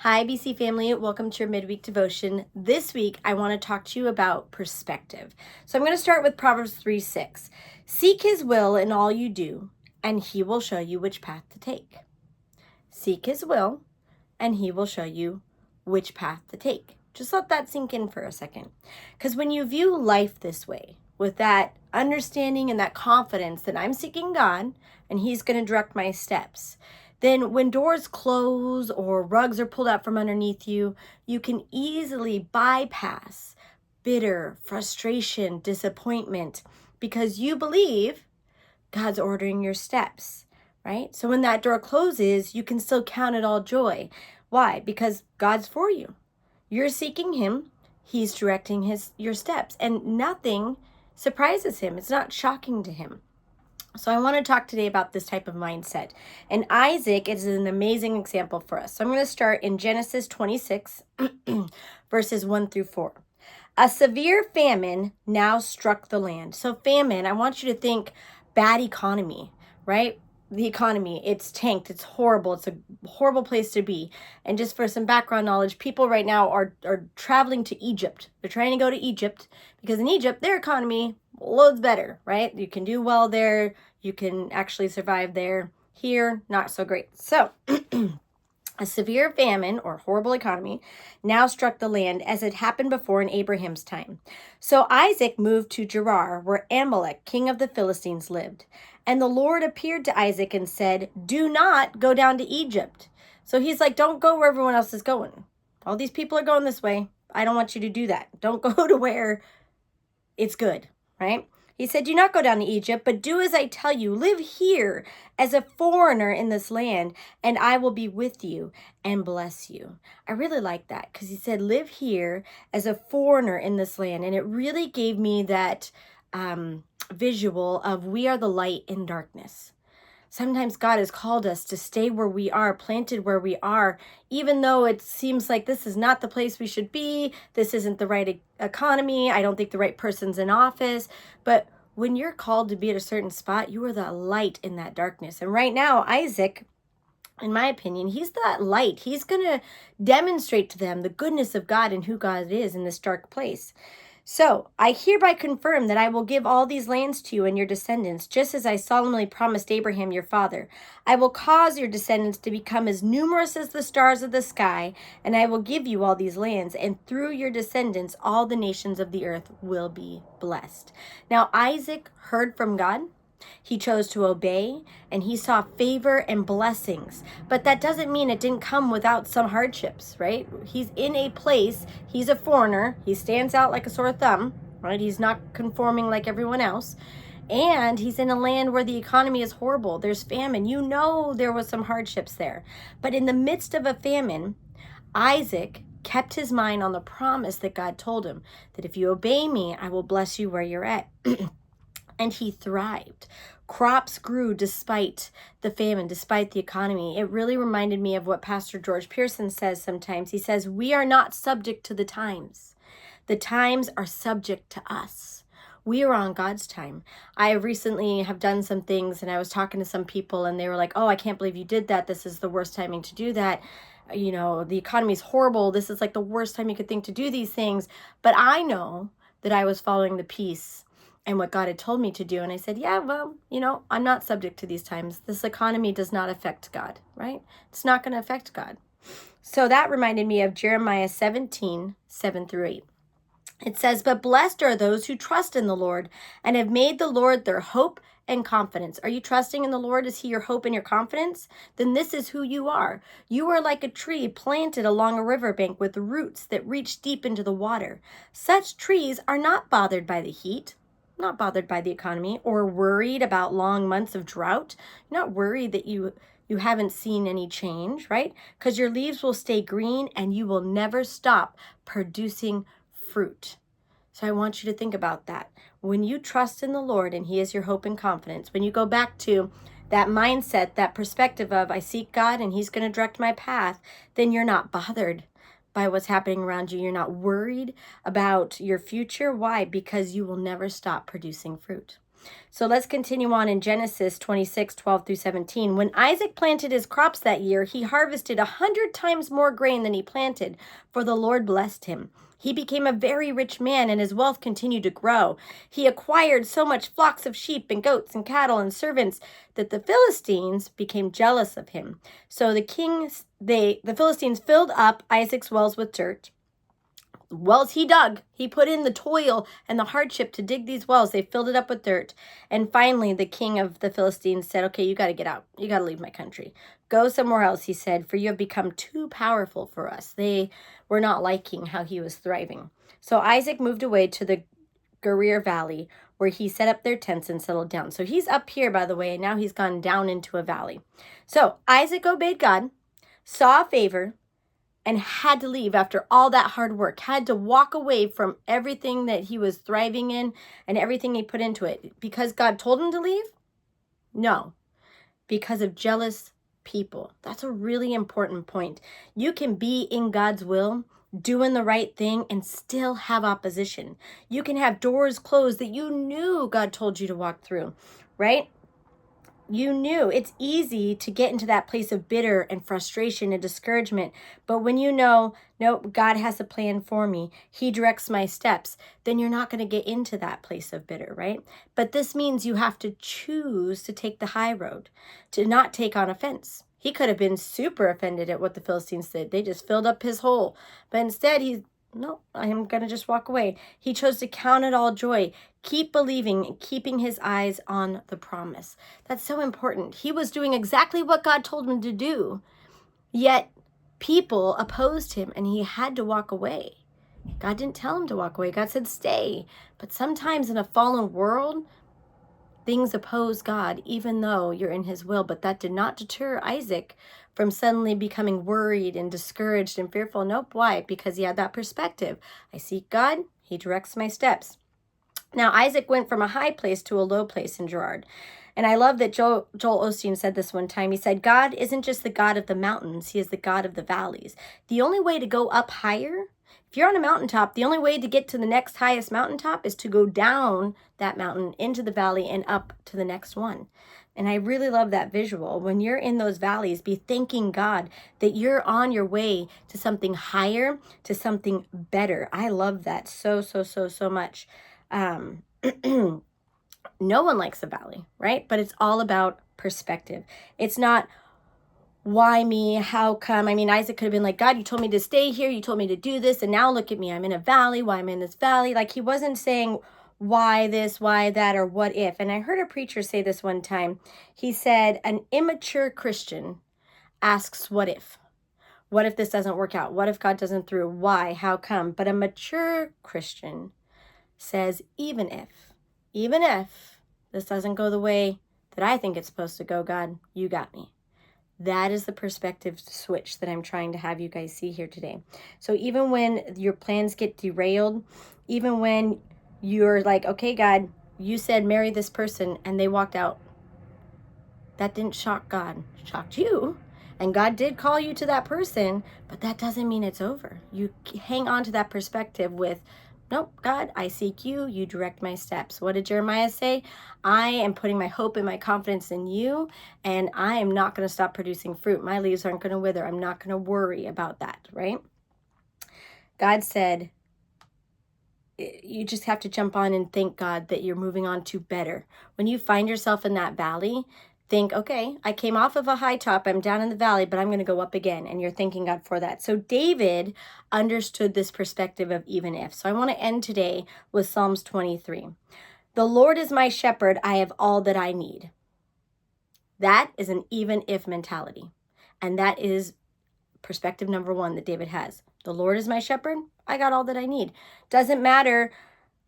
Hi, BC family. Welcome to your midweek devotion. This week, I want to talk to you about perspective. So I'm going to start with Proverbs 3:6. Seek his will in all you do, and he will show you which path to take. Seek his will, and he will show you which path to take. Just let that sink in for a second. Because when you view life this way, with that understanding and that confidence that I'm seeking God and he's going to direct my steps, then when doors close or rugs are pulled out from underneath you, you can easily bypass bitter, frustration, disappointment, because you believe God's ordering your steps, right? So when that door closes, you can still count it all joy. Why? Because God's for you. You're seeking him. He's directing your steps, and nothing surprises him. It's not shocking to him. So I want to talk today about this type of mindset. And Isaac is an amazing example for us. So I'm going to start in Genesis 26, verses 1 through 4. A severe famine now struck the land. So famine, I want you to think bad economy, right? The economy, it's tanked, it's horrible, it's a horrible place to be. And just for some background knowledge, people right now are traveling to Egypt. They're trying to go to Egypt because in Egypt, their economy, loads better, right? You can do well there, you can actually survive there. Here, not so great. So, a severe famine or horrible economy now struck the land as it happened before in Abraham's time. So Isaac moved to Gerar, where Amalek, king of the Philistines, lived. And the Lord appeared to Isaac and said, "Do not go down to Egypt." So he's like, don't go where everyone else is going. All these people are going this way. I don't want you to do that. Don't go to where it's good, right? He said, "Do not go down to Egypt, but do as I tell you. Live here as a foreigner in this land, and I will be with you and bless you." I really like that because he said, live here as a foreigner in this land. And it really gave me that visual of we are the light in darkness. Sometimes God has called us to stay where we are, planted where we are, even though it seems like this is not the place we should be. This isn't the right economy. I don't think the right person's in office. But when you're called to be at a certain spot, you are the light in that darkness. And right now, Isaac, in my opinion, he's that light. He's going to demonstrate to them the goodness of God and who God is in this dark place. So I hereby confirm that I will give all these lands to you and your descendants, just as I solemnly promised Abraham your father. I will cause your descendants to become as numerous as the stars of the sky, and I will give you all these lands, and through your descendants all the nations of the earth will be blessed. Now Isaac heard from God. He chose to obey, and he saw favor and blessings. But that doesn't mean it didn't come without some hardships, right? He's in a place, he's a foreigner, he stands out like a sore thumb, right? He's not conforming like everyone else. And he's in a land where the economy is horrible. There's famine. You know there was some hardships there. But in the midst of a famine, Isaac kept his mind on the promise that God told him, that if you obey me, I will bless you where you're at. And he thrived. Crops grew despite the famine, despite the economy. It really reminded me of what Pastor George Pearson says sometimes. He says, we are not subject to the times. The times are subject to us. We are on God's time. I recently have done some things, and I was talking to some people, and they were like, oh, I can't believe you did that. This is the worst timing to do that. You know, the economy is horrible. This is like the worst time you could think to do these things. But I know that I was following the peace and what God had told me to do. And I said, yeah, well, you know, I'm not subject to these times. This economy does not affect God, right? It's not going to affect God. So that reminded me of Jeremiah 17, 7 through 8. It says, "But blessed are those who trust in the Lord and have made the Lord their hope and confidence." Are you trusting in the Lord? Is he your hope and your confidence? Then this is who you are. You are like a tree planted along a riverbank with roots that reach deep into the water. Such trees are not bothered by the heat, not bothered by the economy, or worried about long months of drought. You're not worried that you haven't seen any change, right? Because your leaves will stay green and you will never stop producing fruit. So I want you to think about that. When you trust in the Lord and he is your hope and confidence, when you go back to that mindset, that perspective of I seek God and he's going to direct my path, then you're not bothered by what's happening around you. You're not worried about your future. Why? Because you will never stop producing fruit. So let's continue on in Genesis 26:12-17. When Isaac planted his crops that year, he harvested 100 times more grain than he planted, for the Lord blessed him. He became a very rich man, and his wealth continued to grow. He acquired so much flocks of sheep and goats and cattle and servants that the Philistines became jealous of him. So the Philistines filled up Isaac's wells with dirt. Wells he dug. He put in the toil and the hardship to dig these wells. They filled it up with dirt. And finally, the king of the Philistines said, okay, you got to get out. You got to leave my country. Go somewhere else, he said, for you have become too powerful for us. They were not liking how he was thriving. So Isaac moved away to the Gerar Valley, where he set up their tents and settled down. So he's up here, by the way, and now he's gone down into a valley. So Isaac obeyed God, saw favor, and had to leave after all that hard work, had to walk away from everything that he was thriving in and everything he put into it. Because God told him to leave? No, because of jealous people. That's a really important point. You can be in God's will, doing the right thing, and still have opposition. You can have doors closed that you knew God told you to walk through, right? You knew. It's easy to get into that place of bitter and frustration and discouragement. But when you know, nope, God has a plan for me, he directs my steps, then you're not going to get into that place of bitter, right? But this means you have to choose to take the high road, to not take on offense. He could have been super offended at what the Philistines did. They just filled up his hole. But instead, no, I'm going to just walk away. He chose to count it all joy, keep believing, and keeping his eyes on the promise. That's so important. He was doing exactly what God told him to do, yet people opposed him and he had to walk away. God didn't tell him to walk away. God said stay. But sometimes in a fallen world, things oppose God, even though you're in his will. But that did not deter Isaac from suddenly becoming worried and discouraged and fearful. Nope. Why? Because he had that perspective. I seek God. He directs my steps. Now, Isaac went from a high place to a low place in Gerar. And I love that Joel Osteen said this one time. He said, God isn't just the God of the mountains. He is the God of the valleys. The only way to go up higher, if you're on a mountaintop, the only way to get to the next highest mountaintop is to go down that mountain into the valley and up to the next one. And I really love that visual. When you're in those valleys, be thanking God that you're on your way to something higher, to something better. I love that so much. No one likes a valley, right? But it's all about perspective. It's not why me, how come? I mean, Isaac could have been like, God, you told me to stay here. You told me to do this. And now look at me. I'm in a valley. Why I'm in this valley? Like he wasn't saying why this, why that, or what if. And I heard a preacher say this one time. He said, an immature Christian asks, what if? What if this doesn't work out? What if God doesn't through? Why? How come? But a mature Christian says, even if this doesn't go the way that I think it's supposed to go, God, you got me. That is the perspective switch that I'm trying to have you guys see here today. So even when your plans get derailed, even when you're like, okay, God, you said marry this person and they walked out. That didn't shock God, it shocked you. And God did call you to that person, but that doesn't mean it's over. You hang on to that perspective with, nope, God, I seek you. You direct my steps. What did Jeremiah say? I am putting my hope and my confidence in you, and I am not going to stop producing fruit. My leaves aren't going to wither. I'm not going to worry about that, right? God said, you just have to jump on and thank God that you're moving on to better. When you find yourself in that valley, think, okay, I came off of a high top, I'm down in the valley, but I'm going to go up again. And you're thanking God for that. So David understood this perspective of even if. So I want to end today with Psalms 23. The Lord is my shepherd, I have all that I need. That is an even if mentality. And that is perspective number one that David has. The Lord is my shepherd, I got all that I need. Doesn't matter.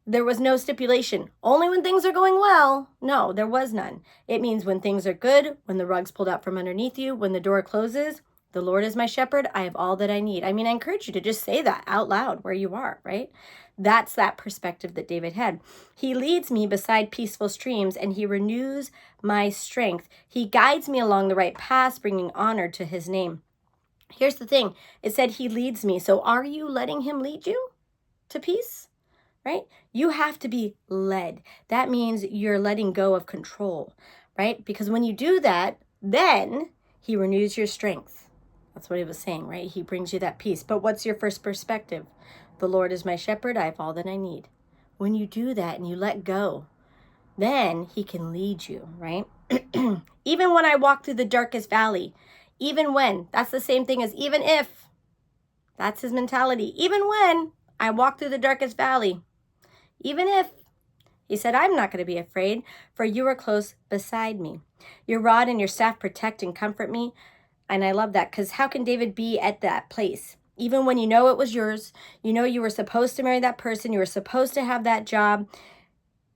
There was no stipulation. Only when things are going well. No, there was none. It means when things are good, when the rug's pulled out from underneath you, when the door closes, the Lord is my shepherd, I have all that I need. I mean, I encourage you to just say that out loud where you are, right? That's that perspective that David had. He leads me beside peaceful streams and he renews my strength. He guides me along the right paths, bringing honor to his name. Here's the thing. It said he leads me. So are you letting him lead you to peace? right? You have to be led. That means you're letting go of control, right? Because when you do that, then he renews your strength. That's what he was saying, right? He brings you that peace. But what's your first perspective? The Lord is my shepherd. I have all that I need. When you do that and you let go, then he can lead you, right? Even when I walk through the darkest valley, even when, that's the same thing as even if. That's his mentality. Even when I walk through the darkest valley, even if, he said, I'm not going to be afraid, for you are close beside me. Your rod and your staff protect and comfort me. And I love that, because how can David be at that place? Even when you know it was yours, you know you were supposed to marry that person, you were supposed to have that job,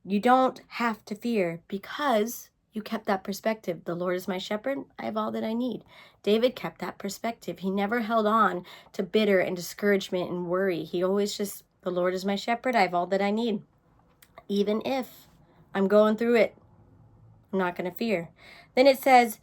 you don't have to fear because you kept that perspective. The Lord is my shepherd. I have all that I need. David kept that perspective. He never held on to bitter and discouragement and worry. He always just, the Lord is my shepherd. I have all that I need. Even if I'm going through it, I'm not going to fear. Then it says,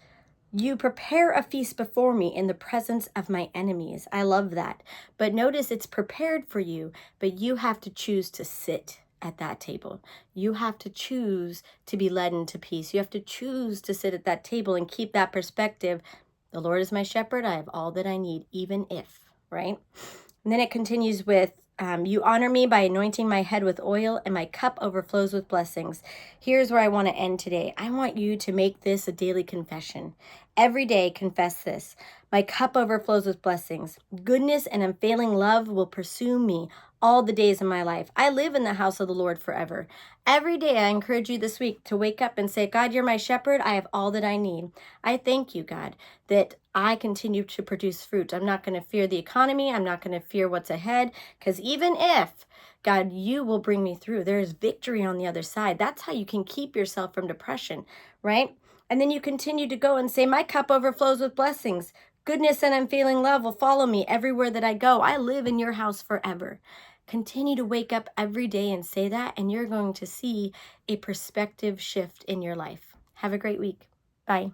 you prepare a feast before me in the presence of my enemies. I love that. But notice it's prepared for you, but you have to choose to sit at that table. You have to choose to be led into peace. You have to choose to sit at that table and keep that perspective. The Lord is my shepherd. I have all that I need, even if, right? And then it continues with, you honor me by anointing my head with oil, and my cup overflows with blessings. Here's where I want to end today. I want you to make this a daily confession. Every day, confess this. My cup overflows with blessings. Goodness and unfailing love will pursue me all the days of my life. I live in the house of the Lord forever. Every day, I encourage you this week to wake up and say, God, you're my shepherd. I have all that I need. I thank you, God, that I continue to produce fruit. I'm not going to fear the economy. I'm not going to fear what's ahead, because even if, God, you will bring me through. There is victory on the other side. That's how you can keep yourself from depression, right? And then you continue to go and say, my cup overflows with blessings. Goodness and unfailing love will follow me everywhere that I go. I live in your house forever. Continue to wake up every day and say that, and you're going to see a perspective shift in your life. Have a great week. Bye.